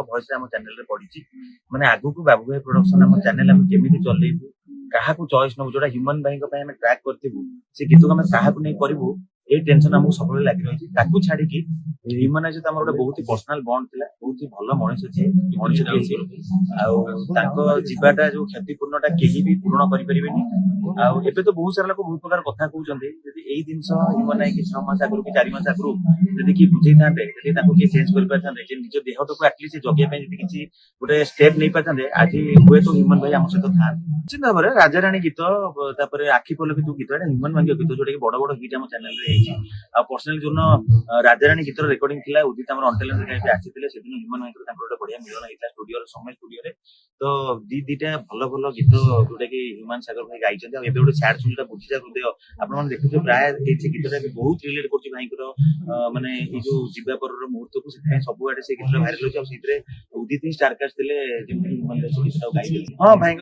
voice ଆମ channel ରେ ପଡିଛି ମାନେ ଆଗକୁ ବାବୁ ଭାଇ ପ୍ରୋଡକ୍ସନ ଆମ ଚ୍ୟାନେଲ ଆମେ କେମିତି ଚଲେଇବୁ କାହାକୁ ଚଏସ୍ ନବୁ ଯୋଉଟା ହ୍ୟୁମାନ ଭାଇଙ୍କ ପାଇଁ ଆମେ ଟ୍ରାକ୍ କରିଥିବୁ ସେ ଗୀତକୁ ଆମେ କାହାକୁ ନେଇ କରିବୁ ଏଇ ଟେନସନ ଆମକୁ ସବୁବେଳେ ଲାଗି ରହିଛି ତାକୁ ଛାଡିକି ହ୍ୟୁମାନ ସହିତ ଆମର ଗୋଟେ ବହୁତ ପର୍ସନାଲ ବଣ୍ଡ ଥିଲା ବହୁତ ଭଲ ମଣିଷ ମଣିଷଟିଏ ସିଏ ଆଉ ତାଙ୍କ ଯିବାଟା ଯୋଉ କ୍ଷତିପୂର୍ଣ୍ଣଟା କେହି ବି ପୂରଣ କରିପାରିବେନି ଆଉ ଏବେ ତ ବହୁତ ସାରା ଲୋକ ବହୁତ ପ୍ରକାର କଥା କହୁଛନ୍ତି ଯଦି ଏଇ ଜିନିଷ ହ୍ୟୁମାନ ହେଇକି 6 ମାସ ଆଗରୁ କି 4 ମାସ ଆଗରୁ ଯଦି କିଏ ବୁଝେଇଥାନ୍ତେ ଯଦି ତାଙ୍କୁ କିଏ ଚେଞ୍ଜ କରିପାରିଥାନ୍ତେ ଯେ ନିଜ ଦେହଟାକୁ ଆଟଲିଷ୍ଟ ଜଗିବା ପାଇଁ ଯଦି କିଛି ଗୋଟେ ଷ୍ଟେପ ନେଇପାରିଥାନ୍ତେ ଆଜି ହୁଏତ ହ୍ୟୁମାନ ଭାଇ ଆମ ସହିତ ଥାନ୍ତେ ନିଶ୍ଚିତ ଭାବରେ ରାଜାରାଣୀ ଗୀତ ତାପରେ ଆଖି ପଲକି ତୁ ଗୀତ ଏଟା ହ୍ୟୁମାନ ଭାଇଙ୍କ ଗୀତ ଯୋଉଟା କି ବଡ ବଡ ହିଟ୍ ଆମ ଚ୍ୟାନେଲରେ ହେଇଛି ଆଉ ପର୍ସନାଲି ଯୋଉଦିନ ରାଜାରାଣୀ ଗୀତର ରେକର୍ଡିଂ ଥିଲା ଉଦିତ ଆମର ଅଣ୍ଟେଲ ଆସିଥିଲେ ସେଦିନ ହ୍ୟୁମାନ ଭାଇଙ୍କର ତାଙ୍କର ଗୋଟେ ବଢିଆ ମିଳନ ହେଇଥିଲା ଷ୍ଟୁଡିଓରେ ସମୟ ଷ୍ଟୁଡିଓରେ ତ ଦିଟା ଭଲ ଭଲ ଗୀତ ଯୋଉଟା କି ହ୍ୟୁମାନ ସାଗର ଭାଇ ଗାଇଛନ୍ତି ଆଉ ଏବେ ଗୋଟେ ସ୍ୟାଡ ସଙ୍ଗ ଯୋଉଟା ବୁଝିଯା ହୃଦୟ ଆପଣମାନେ ଦେଖୁଥିବେ ପ୍ରାୟ ସେ ଗୀତଟା ଏବେ ବହୁତ ରିଲେଟ କରୁଛି ଭାଇଙ୍କର ମାନେ ଏଇ ଯୋଉ ଯିବା ପରର ମୁହୂର୍ତ୍ତକୁ ସେଥିପାଇଁ ସବୁଆଡେ ସେ ଗୀତଟା ଭାଇରାଲ ହଉଛି ଆଉ ସେଇଥିରେ ଉଦିତ ହିଁ ଷ୍ଟାରକାଷ୍ଟ ଥିଲେ ଯେମିତି ହ୍ୟୁମାନ ସେ ଗୀତଟାକୁ ଗାଇଥିଲେ ହଁ ଭାଇ